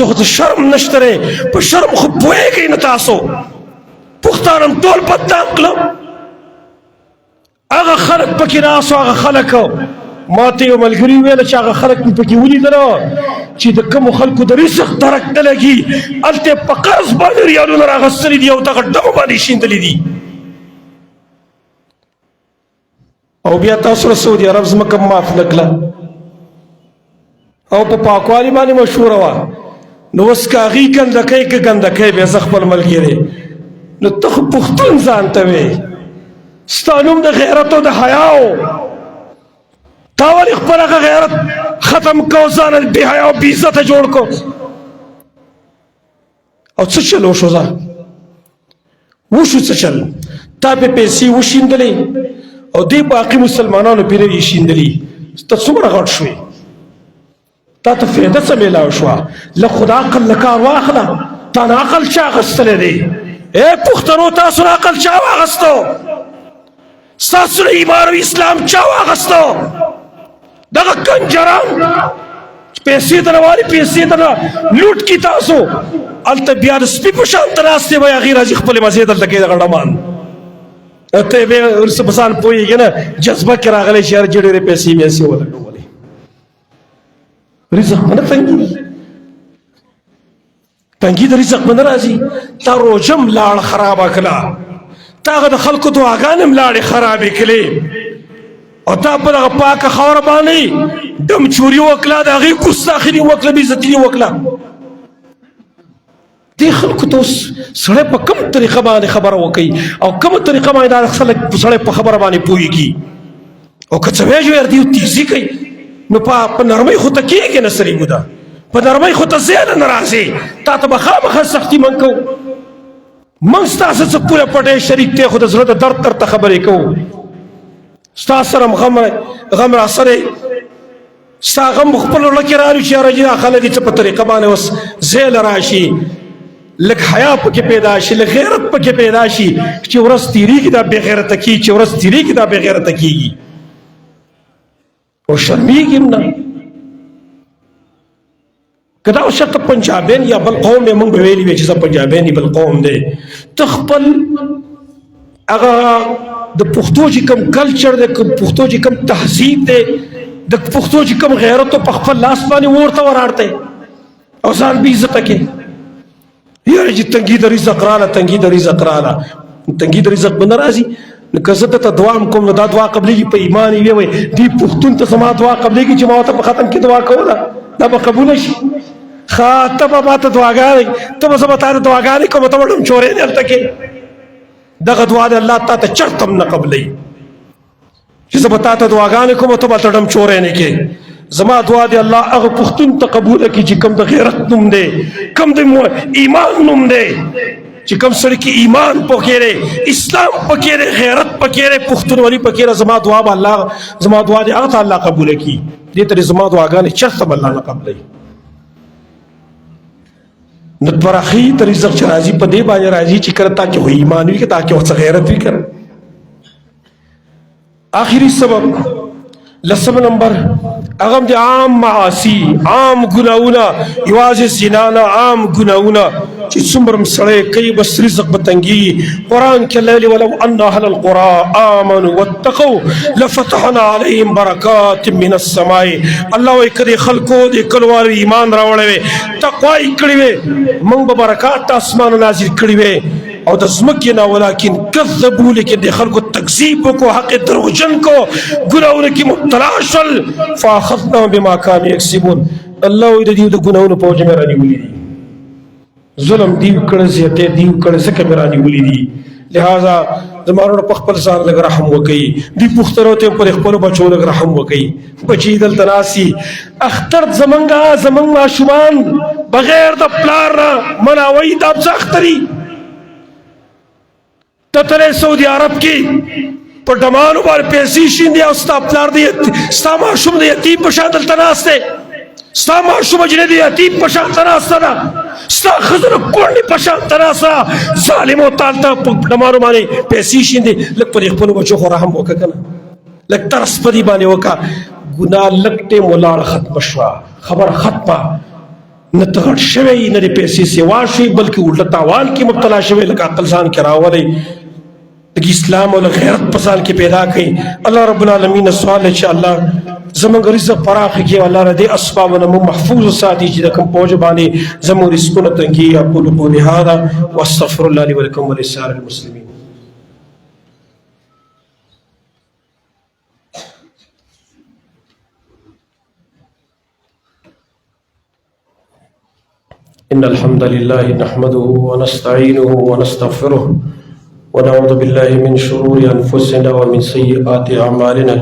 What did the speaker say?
کې خو شرم نشته په شرم خو پوهېږئ نه تاسو پښتانم ټول بدنام کړم هغه خلک پکې ناستو هغه خلک ما ته یو ملګري ویله چې هغه خلک مې پکې ولیدله چې د کومو خلکو د رزق درک نه لګي هلته یې په قرض باندې ریالونه راغستلي دي او دغه ډمو باندې شیندلي دي او بیا تاسو له سعودي عرب ځمکه معاف نه کړه او په پاکوالي باندې مشهوره وه نو اوس که هغې ګندکۍ که ګندکۍ بیا زه خپل ملګری نو ته خو پښتون ځان ته وې ستا نوم د غیرت او د حیا و تا ولې خپل هغه غیرت ختم کو ځان بې حیا او بې عزته جوړ کو او څه چل وشو ځه وشو څه چل تا پې پیسې وشیندلې او دې باقي مسلمانانو پرې یې شیندلي ته څومره غټ شوې تا ته فایده څه میلاو شوه له خدا عقل له کار واخله تا نه عقل چا اخیستلی دی ای پښتنو تاسو نه عقل چا واخیستو ستاسو نه ایمان او اسلام چا واخیستو دغه کنجران پیسې درنه والي پیسې درنه لوټ کي تاسو هلته بیا د سپي په شان ته ناست دی وایي هغې راځي خپلې مزې دلته کوي دغه ډمان ته یې بیا ورسه په ځان پوهېږي نه جذبه کې راغلی چې هر چې ډېرې پیسې میسې ولګولې رزق نه تنګي تنګي د رزق نه راځي تا روژه لاړه خرابه کړه تا هغه د خلکو دعاګانې هم لاړې خرابې کړې او تا په دغه پاکه خاوره باندې ډمچوري وکړه د هغې ګستاخي وکړه بېعزتي وکړه دې خلکو ته اوس سړی په کوم طریقه باندې خبره وکوي او کومه طریقه باندې دا خلک سړی په خبره باندې پوهېږي او که څه ویل ور دي تیزي کوي نو په نرمۍ خو ته کېږي نه سړي بوده په نرمۍ خو ته زیاده نه راځې تا ته به خامخا سختي من کوو موږ ستاسو څه پوره پټې شریک دی خو د زړه د درد درته خبرې کوو ستا سره هم غم راسره ستا غم خپل زړه کې رالو چې یاره دا خلک دې څه په طریقه باندې اوس زیله راشي لږ حیا پکې پیدا شي لږ غیرت پکې پیدا شي چې ورځ تېرېږي دا بې غیرته کېږي چې ورځ تېرېږي دا بې غیرته کېږي او شرمېږي هم نه که دا اوس چېرته پنجابیان یا بل قوم دی موږ به ویلي وی چې زه پنجابیان بل قوم دی ته خپل هغه د پښتو چې کوم کلچر دی پښتو چې کوم تهذیب دی د پښتو چې کوم غیرت په خپل لاس باندې ورته وراړتی او ځان بې عزته کې یاره چې تنګي د رزق راله تنګي د رزق راله تنګي د رزق به نه راځي نو که زه درته دعا هم کوم نو دا دعا قبلېږي په ایمان یې وی دې پښتون ته زما دعا قبلېږي چې ما ورته په ختم کې دعا کوله دا به قبوله شي ښه ته به ما ته دعاګانې ته به زه به تا ته دعاګانې کوم ته به ډمچورې دې هلته کې دغه دعا د الله تا ته چرته هم نه قبلوي چې زه به تا ته دعاګانې کوم ته به ته ډمچورې نه کې زما دعا دی الله هغه پښتون ته قبوله کړي چې کوم د غیرت نوم دی کوم د ایمان نوم دی چې کوم سړي کې ایمان پکې دی اسلام پکې دی غیرت پکې دی پښتونولي پکې دی زما دعا به الله زما دعا دی هغه ته الله قبوله کړي دې ته زما دعاګانې چرته به الله نه قبلوي نو پراخي د رزق چې راځي په دې باندې راځي چې کله تا کې خو ایمان وي که تا کې ورڅه غیرت وي که آخري سبب لسم نمبر هغه د عام معاصي عام ګناهونه یوازې زنا نه عام ګناهونه چې څومره هم سړی کوي بس رزق به تنګېږي قرآن کې لیل ولو ان اهل القرى آمنوا واتقوا لفتحنا عليهم برکات من السماء الله وایي که دې خلکو دې کلیوالو ایمان راوړی وی تقوا یې کړې وی موږ به برکات د اسمانه نازل کړي وی او د ځمکې نه ولکن کذبوا لیکن د خلکو تکذیب وکړو حق دروغجن کو ګناهونو کې مبتلا شول فاخذناهم بما كانوا يكسبون الله وایي د دې د ګناهونو په وجه مې رانیولي دي ظلم دیو کړه زیاتې دیو کړه څه مې رانیولي دي لہذا زما وروڼه په خپل ځان لږ رحم وکړئ دې پښتنو ته پر خپلو بچو لږ رحم وکړئ بچي دلته ناستي اختر زمونږ ماشومان بغیر د پلار نه مناوئ دا څه اختري ته تللی سعودي عرب کې په ډمانو باندې پیسې شیندې او ستا پلار ستا ماشوم د یتیم په شان دلته ناست دی ستا ماشومه جنۍ د یتیم په شان ته ناسته ده ستا ښځه د کونډې په شان ته ناسته ظالمو تا هلته په ډمانو باندې پیسې شیندې لږ په دې خپلو بچو خو رحم وکړه که نه لږ ترس په دې باندې وکړه ګناه لږ ټیم ولاړه ختمه شوه خبره ختمه न तगड़ शवे न पैसे सेवा शुई बल्कि उल्टा तावान की मुब्तला शवे लगा अकल सान करावले इस्लाम और गैरत पसंद के पैदा कई अल्लाह रब्बुल आलमीन सवाल है अल्लाह जमंग रिज़्क़ फराख के अल्लाह रदे अस्बाब न महफूज सादी जिदकम पहुंच बाने जमो रिस्क न तंगी अक़ूलु क़ौली हाज़ा व अस्तग़फिरुल्लाह ली व लकुम व लिसाइरिल मुस्लिमीन। इन्नल हम्दलिल्लाहि नहमदुहु व नस्तईनुहु व नस्तग़फिरुहु व नऊज़ु बिल्लाहि मिन शुरूरि अनफुसिना व मिन सय्यिआति अमालिना।